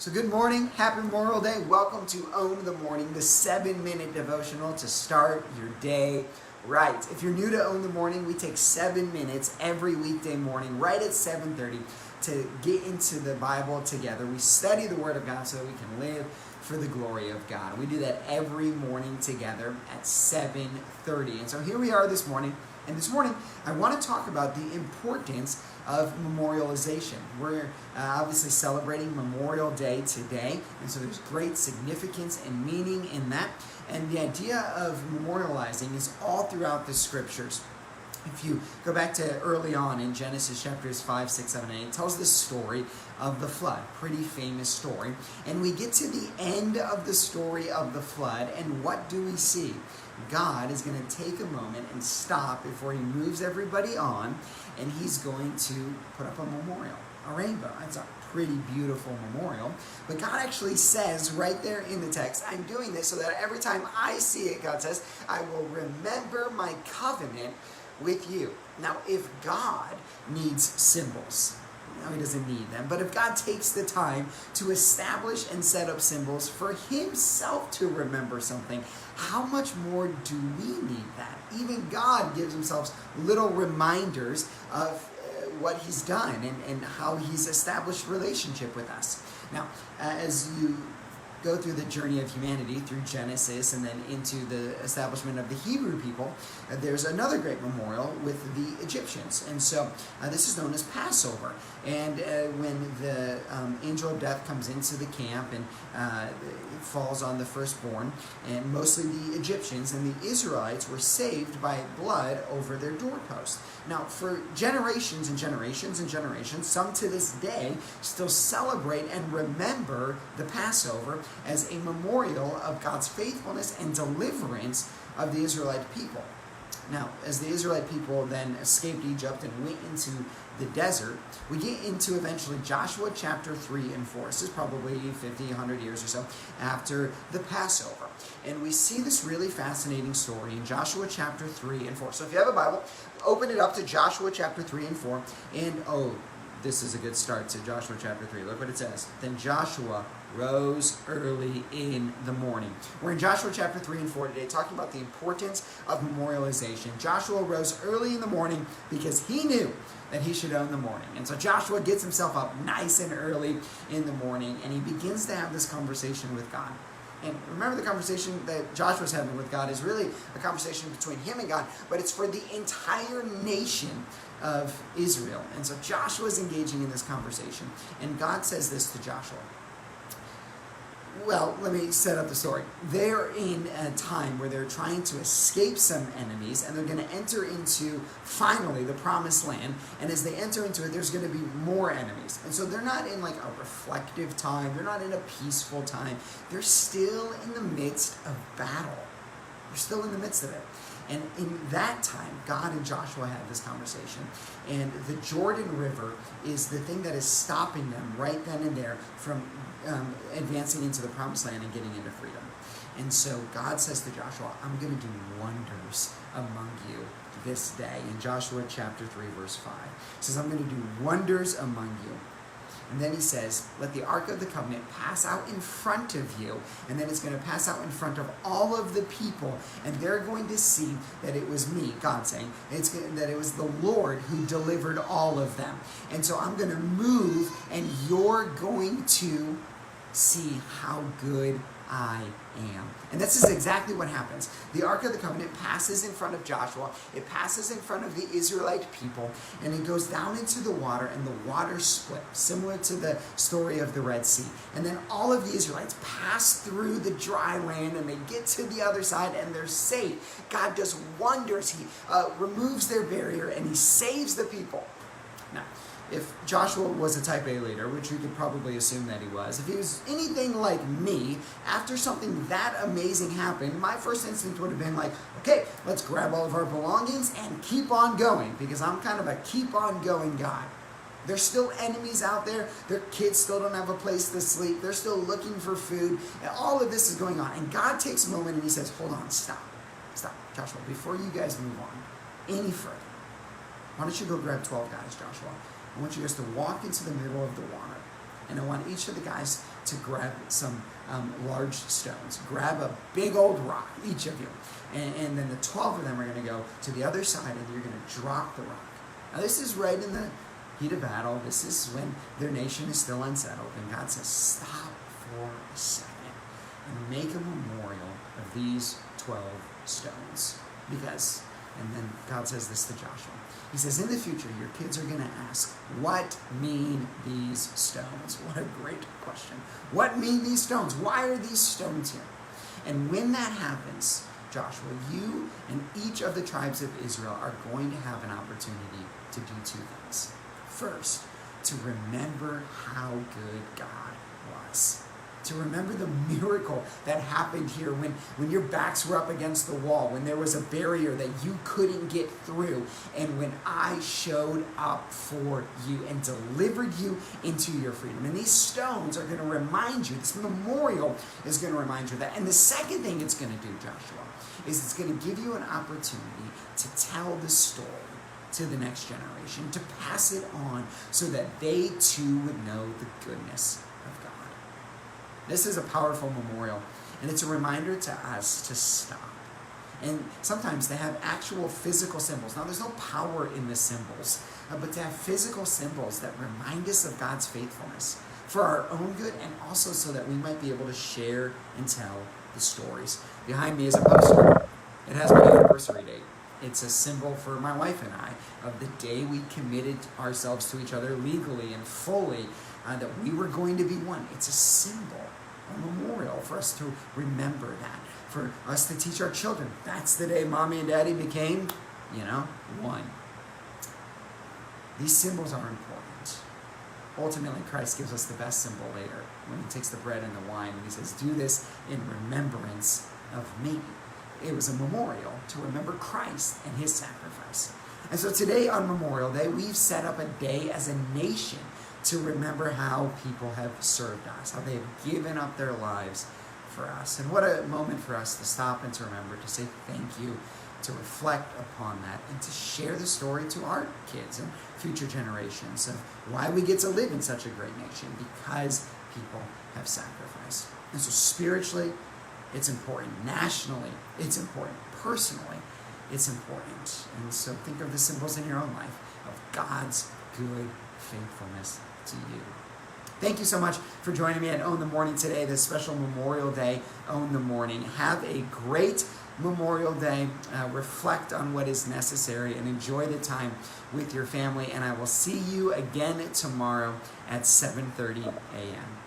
So good morning, happy Memorial Day. Welcome to Own the Morning, the 7-minute devotional to start your day right. If you're new to Own the Morning, we take 7 minutes every weekday morning right at 7:30 to get into the Bible together. We study the Word of God so that we can live for the glory of God. We do that every morning together at 7:30. And so here we are this morning. And this morning, I want to talk about the importance of memorialization. We're obviously celebrating Memorial Day today, and so there's great significance and meaning in that. And the idea of memorializing is all throughout the Scriptures. If you go back to early on in Genesis chapters 5, 6, 7, 8, it tells the story of the flood. Pretty famous story. And we get to the end of the story of the flood, and what do we see? God is going to take a moment and stop before he moves everybody on, and he's going to put up a memorial, a rainbow. It's a pretty beautiful memorial. But God actually says right there in the text, I'm doing this so that every time I see it, God says, I will remember my covenant with you. Now, if God needs symbols, no, he doesn't need them, but if God takes the time to establish and set up symbols for himself to remember something, how much more do we need that? Even God gives himself little reminders of what he's done and how he's established relationship with us. Now, as you go through the journey of humanity through Genesis and then into the establishment of the Hebrew people, there's another great memorial with the Egyptians. And so this is known as Passover. And when the angel of death comes into the camp and it falls on the firstborn, and mostly the Egyptians, and the Israelites were saved by blood over their doorpost. Now, for generations and generations and generations, some to this day still celebrate and remember the Passover as a memorial of God's faithfulness and deliverance of the Israelite people. Now, as the Israelite people then escaped Egypt and went into the desert, we get into eventually Joshua chapter 3 and 4. This is probably 50, 100 years or so after the Passover. And we see this really fascinating story in Joshua chapter 3 and 4. So if you have a Bible, open it up to Joshua chapter 3 and 4. And this is a good start to Joshua chapter 3. Look what it says. Then Joshua rose early in the morning. We're in Joshua chapter 3 and 4 today, talking about the importance of memorialization. Joshua rose early in the morning because he knew that he should own the morning. And so Joshua gets himself up nice and early in the morning, and he begins to have this conversation with God. And remember, the conversation that Joshua's having with God is really a conversation between him and God, but it's for the entire nation of Israel. And so Joshua's engaging in this conversation, and God says this to Joshua. Well, let me set up the story. They're in a time where they're trying to escape some enemies, and they're going to enter into, finally, the promised land. And as they enter into it, there's going to be more enemies. And so they're not in like a reflective time. They're not in a peaceful time. They're still in the midst of battle. They're still in the midst of it. And in that time, God and Joshua had this conversation. And the Jordan River is the thing that is stopping them right then and there from advancing into the promised land and getting into freedom. And so God says to Joshua, I'm going to do wonders among you this day. In Joshua chapter 3, verse 5. He says, I'm going to do wonders among you. And then he says, let the Ark of the Covenant pass out in front of you. And then it's going to pass out in front of all of the people. And they're going to see that it was me, God saying, that it was the Lord who delivered all of them. And so I'm going to move, and you're going to see how good I am. And this is exactly what happens. The Ark of the Covenant passes in front of Joshua. It passes in front of the Israelite people, and it goes down into the water, and the water split, similar to the story of the Red Sea. And then all of the Israelites pass through the dry land, and they get to the other side, and they're safe. God does wonders. He removes their barrier, and he saves the people. Now, if Joshua was a type A leader, which we could probably assume that he was, if he was anything like me, after something that amazing happened, my first instinct would have been like, okay, let's grab all of our belongings and keep on going, because I'm kind of a keep on going guy. There's still enemies out there. Their kids still don't have a place to sleep. They're still looking for food. And all of this is going on. And God takes a moment and he says, hold on, stop, Joshua, before you guys move on any further. Why don't you go grab 12 guys, Joshua? I want you guys to walk into the middle of the water. And I want each of the guys to grab some large stones. Grab a big old rock, each of you. And then the 12 of them are going to go to the other side, and you're going to drop the rock. Now, this is right in the heat of battle. This is when their nation is still unsettled. And God says, stop for a second and make a memorial of these 12 stones. Because, and then God says this to Joshua. He says, in the future, your kids are going to ask, what mean these stones? What a great question. What mean these stones? Why are these stones here? And when that happens, Joshua, you and each of the tribes of Israel are going to have an opportunity to do two things. First, to remember how good God was. To remember the miracle that happened here when your backs were up against the wall, when there was a barrier that you couldn't get through, and when I showed up for you and delivered you into your freedom. And these stones are going to remind you, this memorial is going to remind you of that. And the second thing it's going to do, Joshua, is it's going to give you an opportunity to tell the story to the next generation, to pass it on so that they too would know the goodness of God. This is a powerful memorial, and it's a reminder to us to stop. And sometimes they have actual physical symbols. Now, there's no power in the symbols, but to have physical symbols that remind us of God's faithfulness for our own good, and also so that we might be able to share and tell the stories. Behind me is a poster. It has my anniversary date. It's a symbol for my wife and I of the day we committed ourselves to each other legally and fully, that we were going to be one. It's a symbol, a memorial for us to remember that, for us to teach our children. That's the day Mommy and Daddy became, one. These symbols are important. Ultimately, Christ gives us the best symbol later when he takes the bread and the wine and he says, do this in remembrance of me. It was a memorial to remember Christ and his sacrifice. And so today on Memorial Day, we've set up a day as a nation to remember how people have served us, how they have given up their lives for us. And what a moment for us to stop and to remember, to say thank you, to reflect upon that, and to share the story to our kids and future generations of why we get to live in such a great nation, because people have sacrificed. And so spiritually, it's important. Nationally, it's important. Personally, it's important. And so think of the symbols in your own life of God's good faithfulness to you. Thank you so much for joining me at Own the Morning today, this special Memorial Day Own the Morning. Have a great Memorial Day. Reflect on what is necessary and enjoy the time with your family. And I will see you again tomorrow at 7:30 a.m.